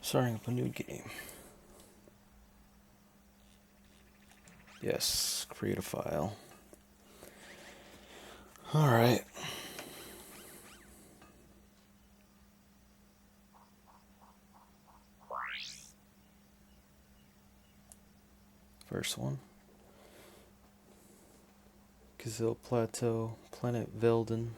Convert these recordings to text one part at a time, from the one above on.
Starting up a new game. Yes, create a file. Alright. First one. Gazelle Plateau, Planet Velden.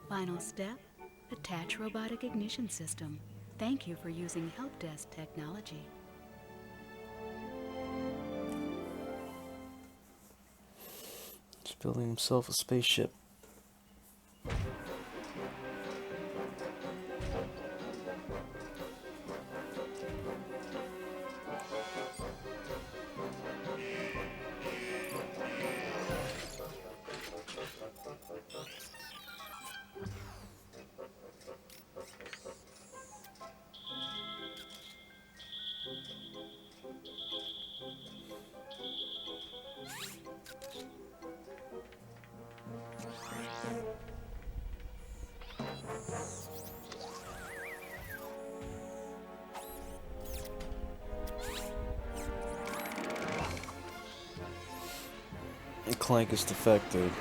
Final step, attach robotic ignition system. Thank you for using help desk technology. He's building himself a spaceship. Clank is defected.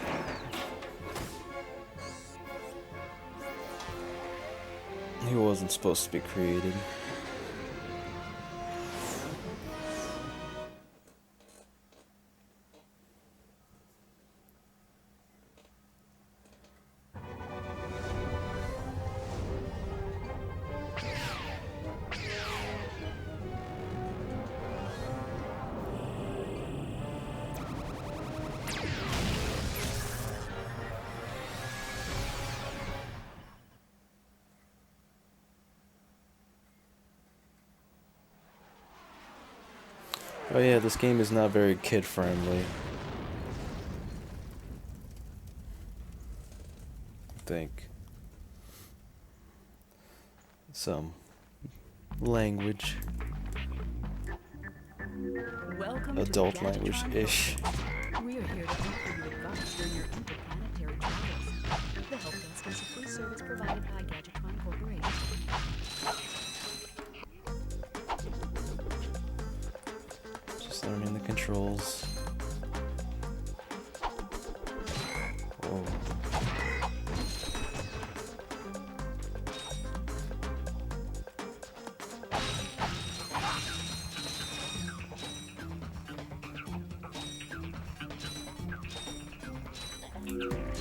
He wasn't supposed to be created. Oh yeah, this game is not very kid-friendly. I think. Some language. Welcome Adult to the language-ish. We are here to offer you advice during your interplanetary travels. The help desk is a free service provided by Gadgetron Corporation. Just learning the controls. Whoa.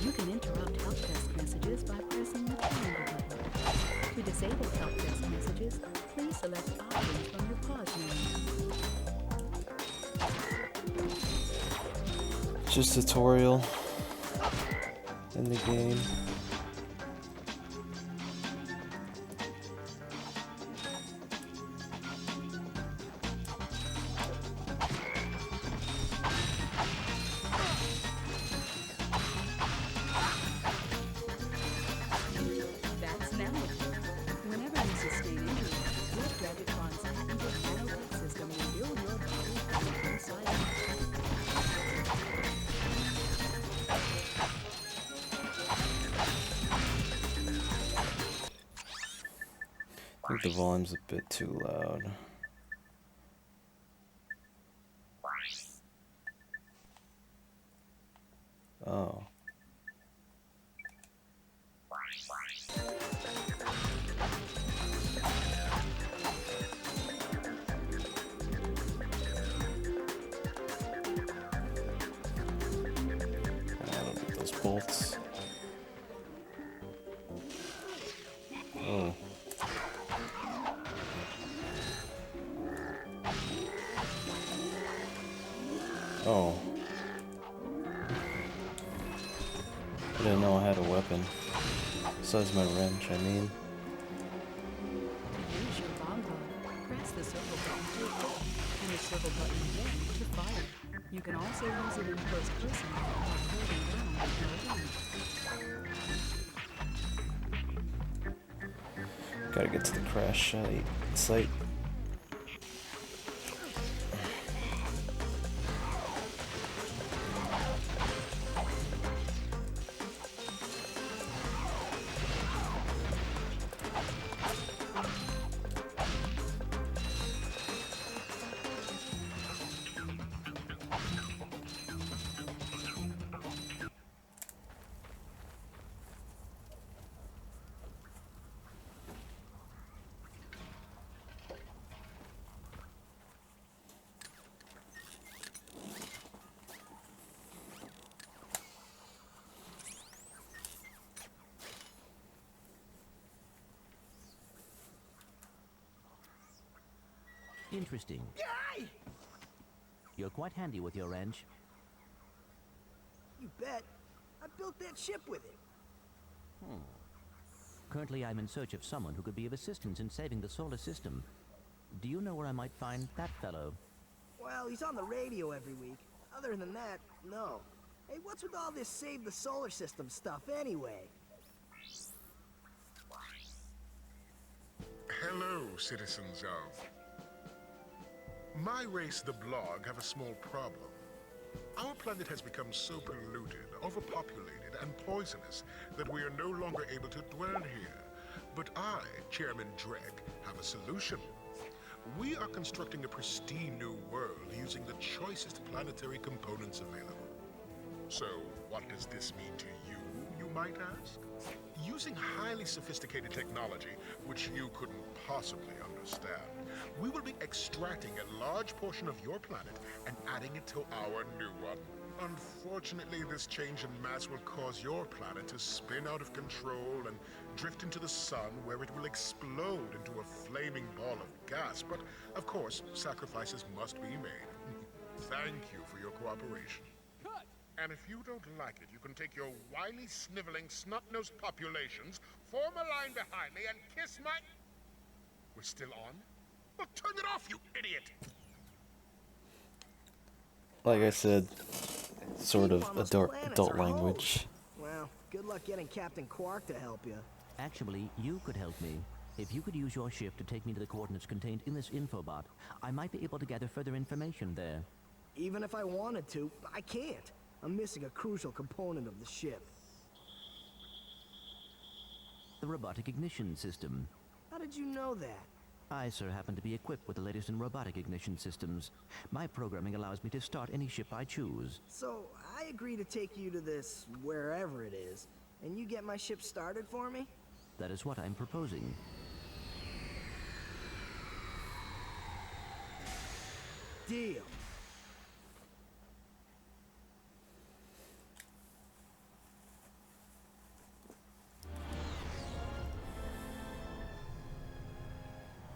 You can interrupt help desk messages by pressing the triangle button. To disable help desk messages, please select options from your pause menu. Just tutorial in the game. That's now. Whenever you sustain injury, your Gadgetron's patented nanotech system will build your body from the inside out. I think the volume's a bit too loud. Oh. I don't need those bolts. Oh. Oh. I didn't know I had a weapon. Besides my wrench, I mean. Use your bongo. Press the circle button to equip, and the circle button again to fire. You can also use it in first person while holding down the gun. Gotta get to the crash site. interesting. Guy! You're quite handy with your wrench. You bet. I built that ship with it. Currently, I'm in search of someone who could be of assistance in saving the solar system. Do you know where I might find that fellow? Well, he's on the radio every week. Other than that, no. Hey, what's with all this save the solar system stuff anyway? Hello, citizens of... My race, the Blog, have a small problem. Our planet has become so polluted, overpopulated, and poisonous that we are no longer able to dwell here. But I, Chairman Drek, have a solution. We are constructing a pristine new world using the choicest planetary components available. So, what does this mean to you, you might ask? Using highly sophisticated technology, which you couldn't possibly understand, we will be extracting a large portion of your planet and adding it to our new one. Unfortunately, this change in mass will cause your planet to spin out of control and drift into the sun, where it will explode into a flaming ball of gas. But, of course, sacrifices must be made. Thank you for your cooperation. Cut! And if you don't like it, you can take your whiny, sniveling, snot-nosed populations, form a line behind me, and kiss my... We're still on? Well, turn it off, you idiot! Like I said, sort of People on those adult, planets adult are language. hoes. Well, good luck getting Captain Quark to help you. Actually, you could help me. If you could use your ship to take me to the coordinates contained in this infobot, I might be able to gather further information there. Even if I wanted to, I can't. I'm missing a crucial component of the ship. The robotic ignition system. How did you know that? I, sir, happen to be equipped with the latest in robotic ignition systems. My programming allows me to start any ship I choose. So, I agree to take you to this, wherever it is, and you get my ship started for me? That is what I'm proposing. Deal.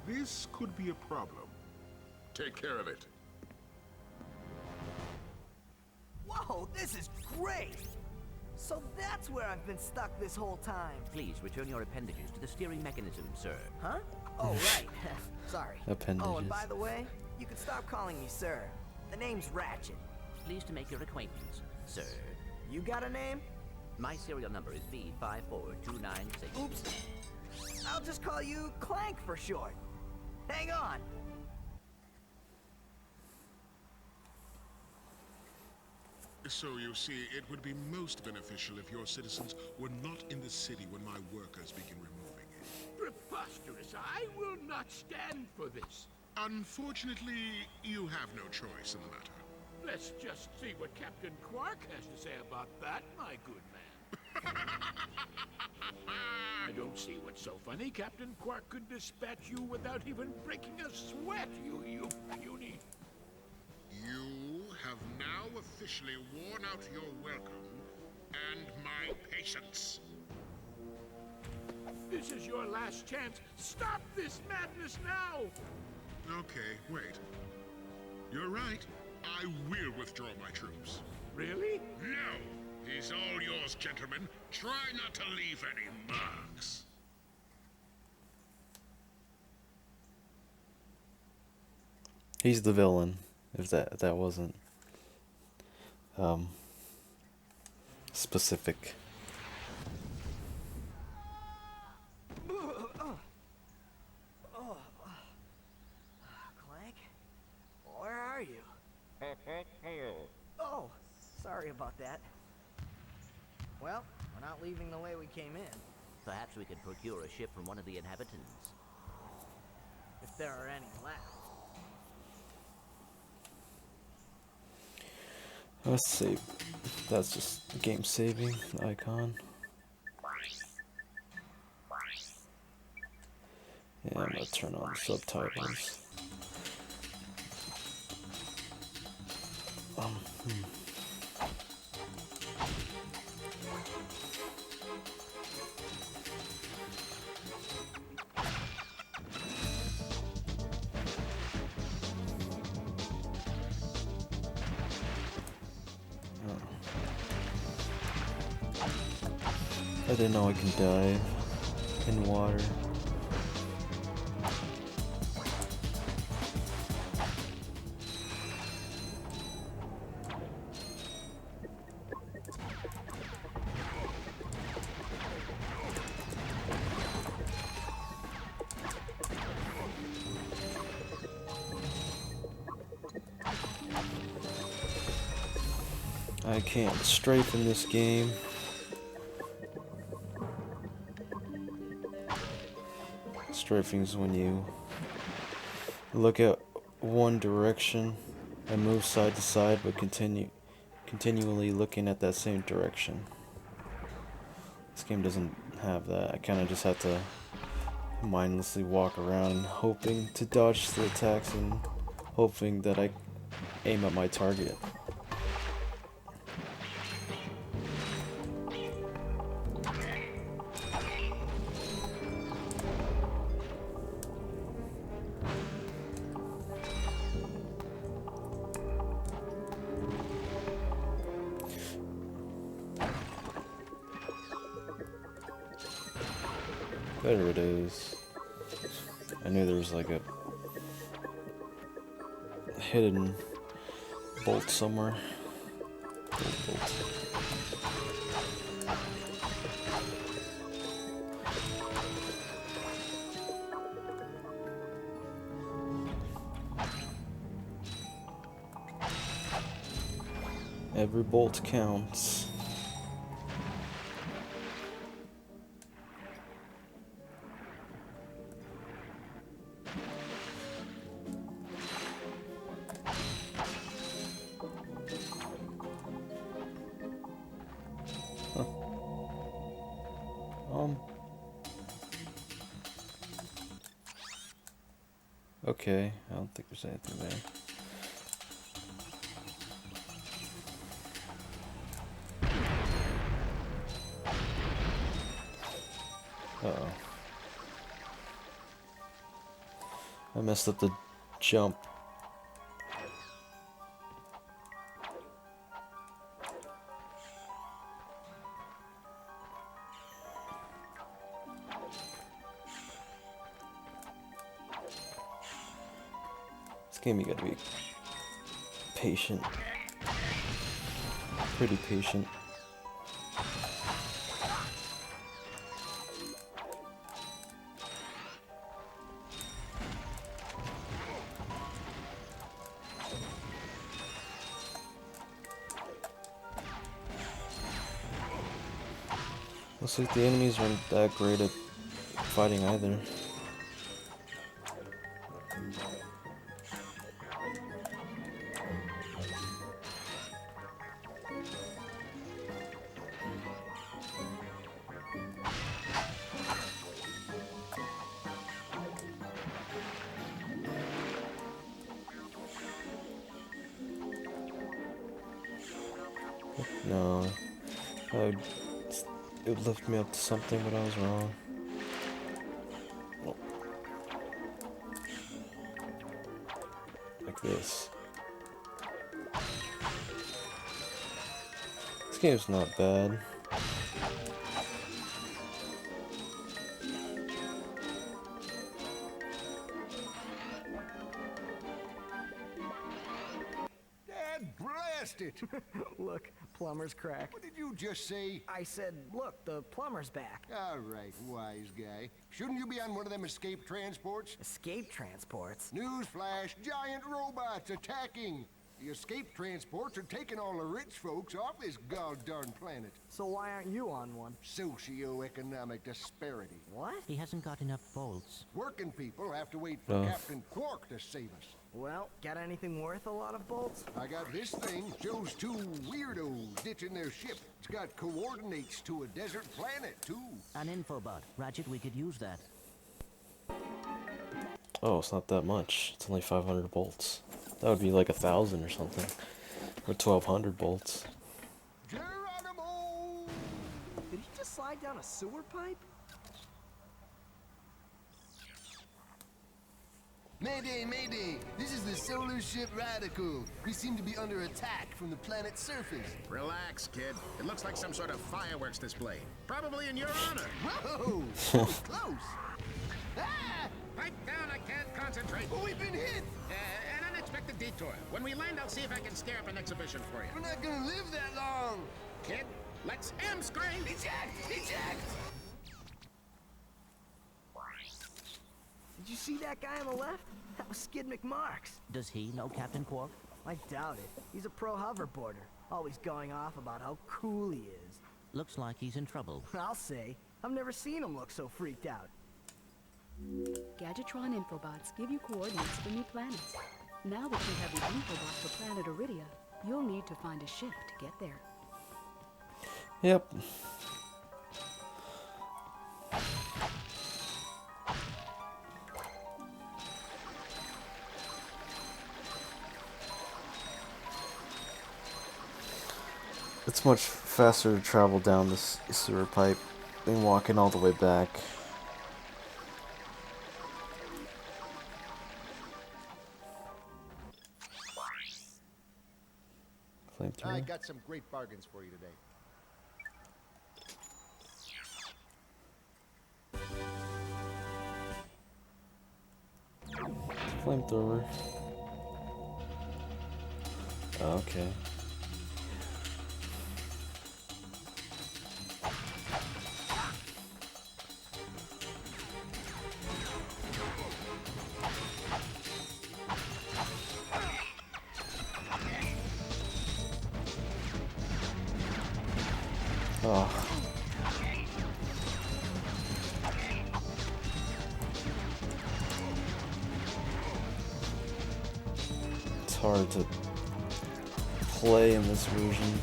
This could be a problem. Take care of it. Whoa, this is great! So that's where I've been stuck this whole time. Please return your appendages to the steering mechanism, sir. Huh? Oh, right. Sorry. Appendages. Oh, and by the way, you can stop calling me sir. The name's Ratchet. Pleased to make your acquaintance, sir. You got a name? My serial number is B54296. Oops. I'll just call you Clank for short. Hang on. So you see, it would be most beneficial if your citizens were not in the city when my workers begin removing it. Preposterous! I will not stand for this. Unfortunately, you have no choice in the matter. Let's just see what Captain Quark has to say about that, my good man. I don't see what's so funny. Captain Quark could dispatch you without even breaking a sweat, you puny. You have now officially worn out your welcome and my patience. This is your last chance. Stop this madness now! Okay, wait. You're right. I will withdraw my troops. Really? No! He's all yours, gentlemen. Try not to leave any marks. He's the villain, if that wasn't specific. Clank? Where are you? Oh, sorry about that. Well, we're not leaving the way we came in. Perhaps we could procure a ship from one of the inhabitants. If there are any left. Let's see. That's just game saving icon. Yeah, I'm gonna turn on subtitles. I didn't know I can dive in water. I can't strafe in this game. Strafing is when you look at one direction and move side to side, but continually looking at that same direction. This game doesn't have that. I kind of just have to mindlessly walk around hoping to dodge the attacks and hoping that I aim at my target. There it is. I knew there was like a hidden bolt somewhere. Bolt. Every bolt counts. Okay, I don't think there's anything there. Uh-oh. I messed up the jump. This game you gotta be patient. Pretty patient. Looks like the enemies aren't that great at fighting either. No, it would lift me up to something, but I was wrong. Well, like this. This game's not bad. Blast it! Look, plumber's crack. What did you just say? I said, look, the plumber's back. All right, wise guy. Shouldn't you be on one of them escape transports? Escape transports? Newsflash, giant robots attacking. The escape transports are taking all the rich folks off this god-darn planet. So why aren't you on one? Socioeconomic disparity. What? He hasn't got enough bolts. Working people have to wait for Captain Quark to save us. Well, got anything worth a lot of bolts? I got this thing. Shows two weirdos ditching their ship. It's got coordinates to a desert planet, too. An infobot. Ratchet, we could use that. Oh, it's not that much. It's only 500 bolts. That would be like 1,000 or something. Or 1,200 bolts. Geronimo! Did he just slide down a sewer pipe? Mayday, mayday! This is the solar ship Radical. We seem to be under attack from the planet's surface. Relax, kid. It looks like some sort of fireworks display. Probably in your honor. Whoa! That was close! Ah! Pipe down, I can't concentrate. Oh, we've been hit! An unexpected detour. When we land, I'll see if I can scare up an exhibition for you. We're not gonna live that long! Kid, let's M-screen! Eject! Eject! Did you see that guy on the left? That was Skid McMarks. Does he know Captain Quark? I doubt it. He's a pro hoverboarder, always going off about how cool he is. Looks like he's in trouble. I'll say, I've never seen him look so freaked out. Gadgetron infobots give you coordinates for new planets. Now that you have the infobot for planet Iridia, you'll need to find a ship to get there. Yep. It's much faster to travel down this sewer pipe than walking all the way back. I Flamethrower. got some great bargains for you today. Flamethrower. Okay. Oh. It's hard to play in this version.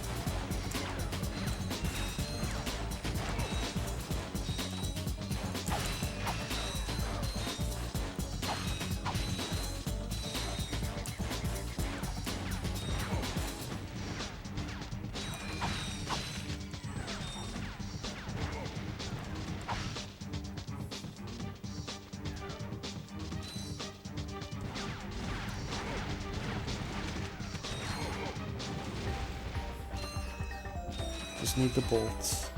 Just need the bolts.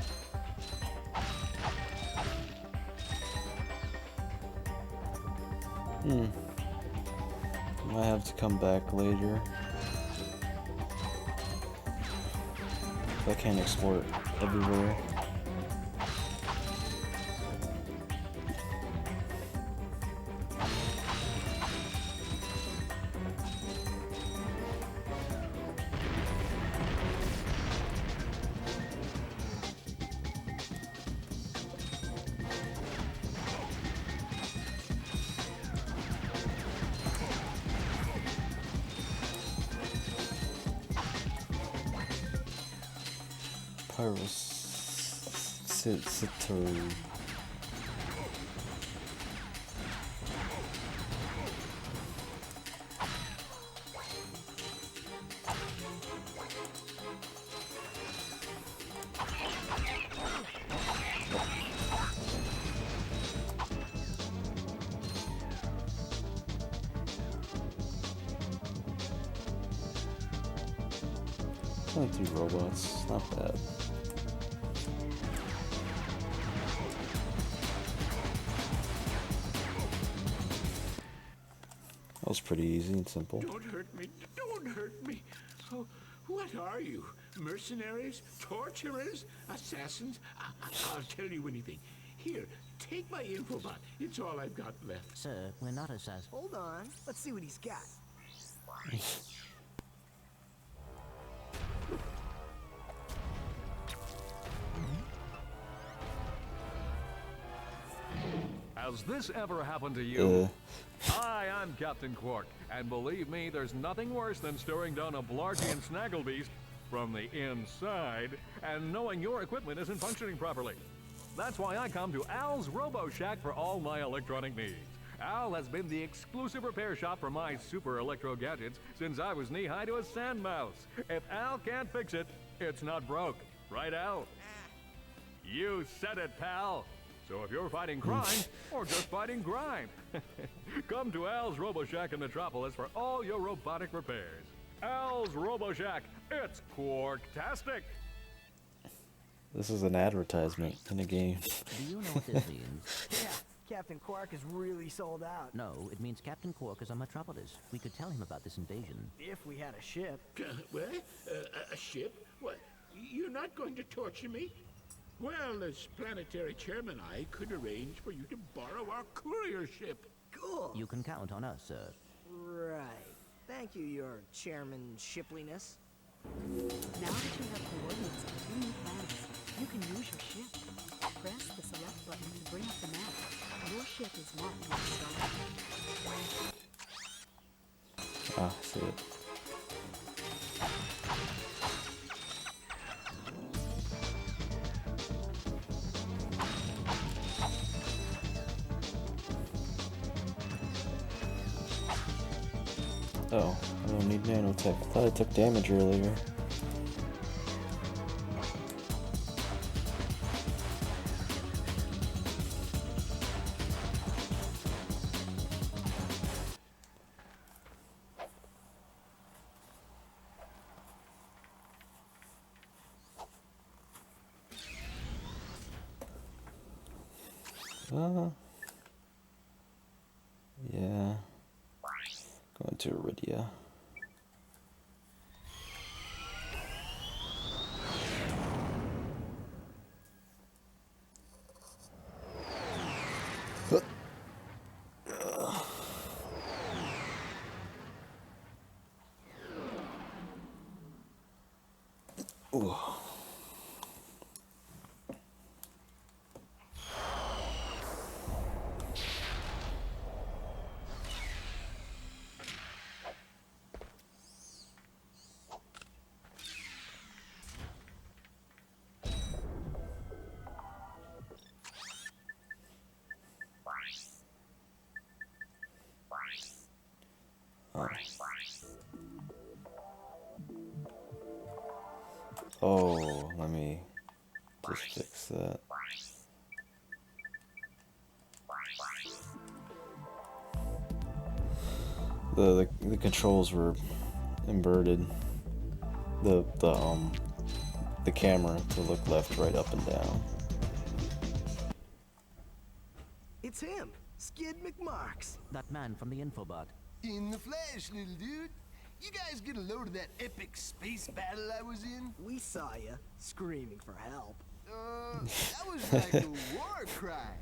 Might have to come back later. I can't export everywhere. Pyrocito. Only 3 robots, not bad. That was pretty easy and simple. Don't hurt me. Don't hurt me. Oh, what are you? Mercenaries? Torturers? Assassins? I'll tell you anything. Here, take my infobot. It's all I've got left. Sir, we're not assassins. Hold on, let's see what he's got. Has this ever happened to you? Hi, I'm Captain Quark, and believe me, there's nothing worse than staring down a Blargian snagglebeast from the inside and knowing your equipment isn't functioning properly. That's why I come to Al's Robo Shack for all my electronic needs. Al has been the exclusive repair shop for my super electro gadgets since I was knee-high to a sand mouse. If Al can't fix it, it's not broke. Right, Al? You said it, pal. So if you're fighting crime, or just fighting grime, come to Al's RoboShack in Metropolis for all your robotic repairs. Al's RoboShack, it's Quarktastic! This is an advertisement in a game. Do you know what this means? Yeah, Captain Quark is really sold out. No, it means Captain Quark is on Metropolis. We could tell him about this invasion. If we had a ship. What? A ship? What? You're not going to torture me? Well, as planetary chairman, I could arrange for you to borrow our courier ship. Cool. You can count on us, sir. Right. Thank you, your chairman shipliness. Now that you have coordinates of 2 new planets, you can use your ship. Press the select button to bring up the map. Your ship is marked with a star. Ah, see it. Oh, I don't need nanotech. I thought I took damage earlier. Yeah. Going to Iridia. Ooh. Oh, let me just fix that. The controls were inverted. The camera to look left, right, up, and down. It's him, Skid McMarks. That man from the infobot. In the flesh, little dude. You guys get a load of that epic space battle I was in? We saw ya, screaming for help. That was like a war cry.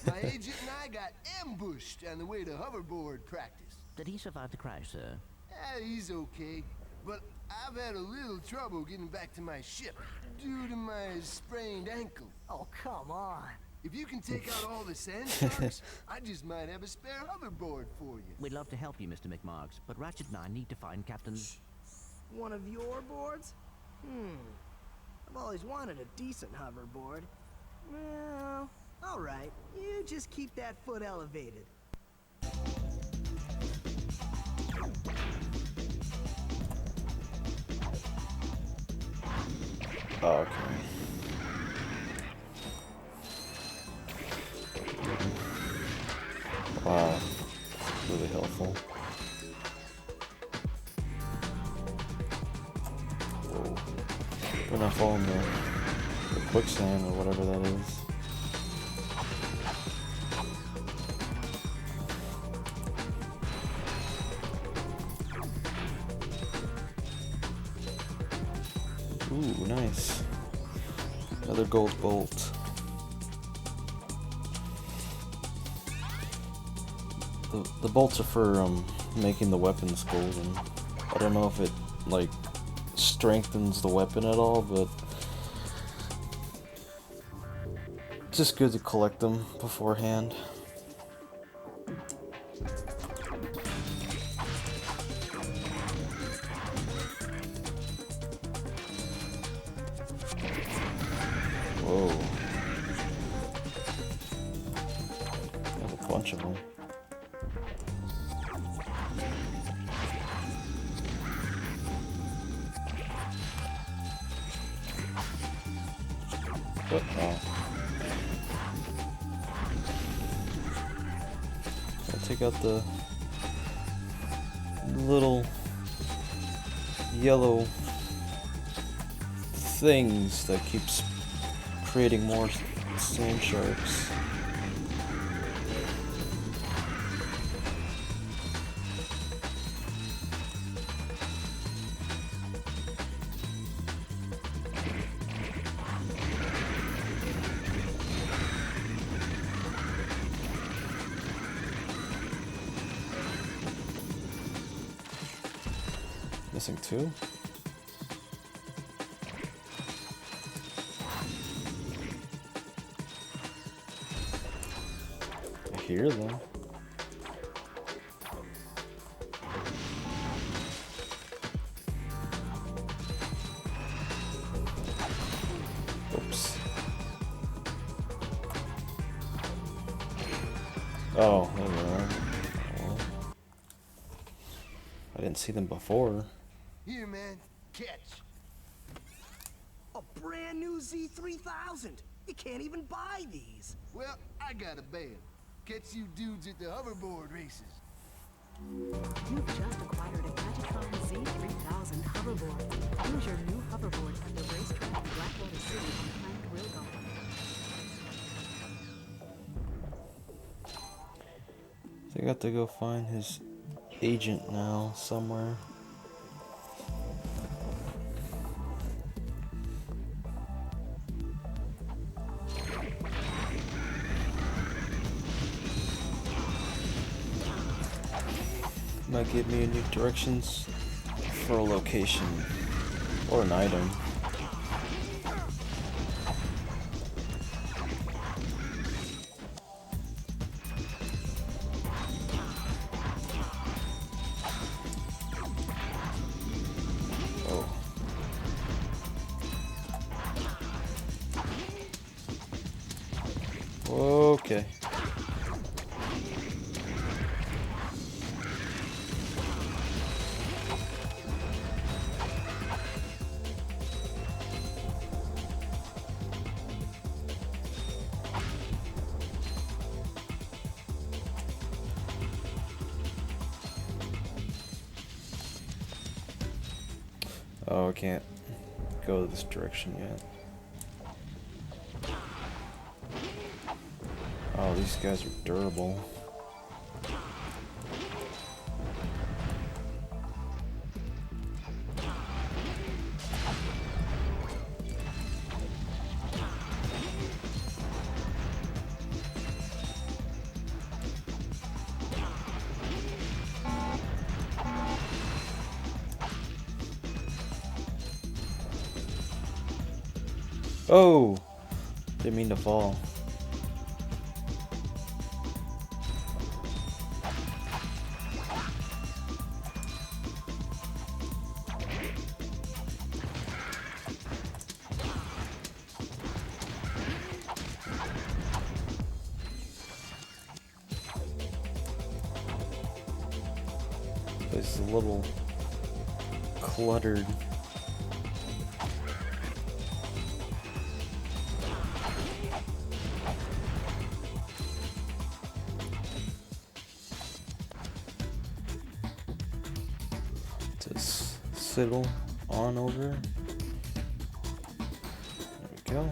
My agent and I got ambushed on the way to hoverboard practice. Did he survive the crash, sir? He's okay. But I've had a little trouble getting back to my ship due to my sprained ankle. Oh, come on. If you can take out all the sand sharks, I just might have a spare hoverboard for you. We'd love to help you, Mr. McMarks, but Ratchet and I need to find Captain... One of your boards? I've always wanted a decent hoverboard. Well, alright. You just keep that foot elevated. Oh, okay. Wow, really helpful. Whoa. We're not following the quicksand or whatever that is. Ooh, nice. Another gold bolt. The bolts are for making the weapons golden. I don't know if it like strengthens the weapon at all, but it's just good to collect them beforehand. Whoa. There's a bunch of them. take out the little yellow things that keeps creating more sand sharks. Missing two? I hear them. Oops. Oh, there they are. Oh. I didn't see them before. Here, man. Catch. A brand new Z3000. You can't even buy these. Well, I got a bail. Catch you dudes at the hoverboard races. You've just acquired a Ratchet Z3000 hoverboard. Use your new hoverboard at the racetrack in Blackwater City on Planet Rail Golf. I got to go find his agent now somewhere. Might give me new directions for a location or an item. Oh. Okay. Oh, I can't go this direction yet. Oh, these guys are durable. Oh! Didn't mean to fall. This is a little cluttered. Just sidle on over. There we go.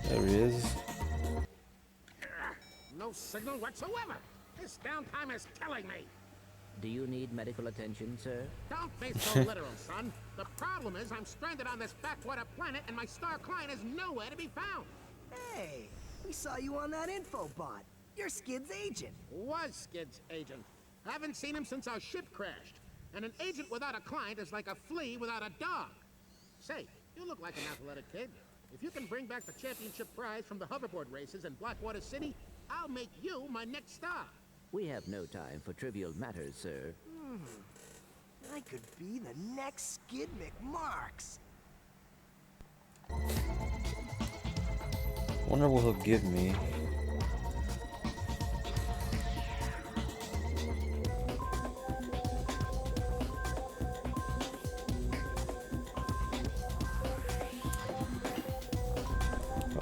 There he is. No signal whatsoever. This downtime is killing me. Do you need medical attention, sir? Don't be so literal, son. The problem is I'm stranded on this backwater planet and my star client is nowhere to be found. Hey, we saw you on that info bot. You're Skid's agent. Was Skid's agent. Haven't seen him since our ship crashed. And an agent without a client is like a flea without a dog. Say, you look like an athletic kid. If you can bring back the championship prize from the hoverboard races in Blackwater City, I'll make you my next star. We have no time for trivial matters, sir. I could be the next Skid McMarks. Wonder what he'll give me.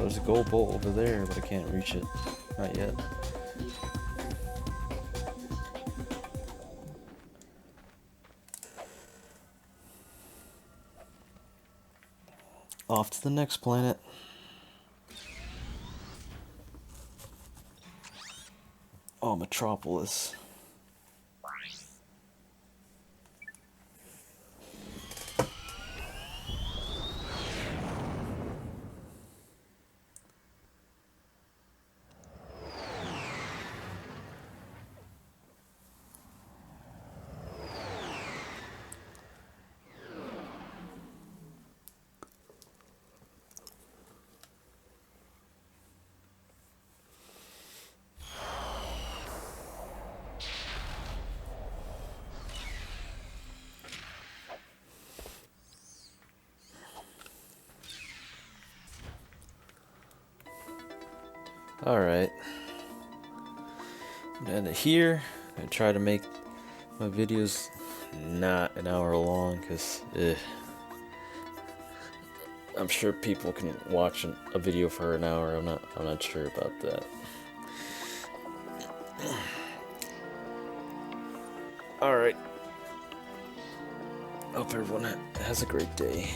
There's a gold bolt over there, but I can't reach it. Not yet. Off to the next planet. Oh, Metropolis. Alright. And here, I try to make my videos not an hour long, because I'm sure people can watch a video for an hour. I'm not sure about that. Alright. Hope everyone has a great day.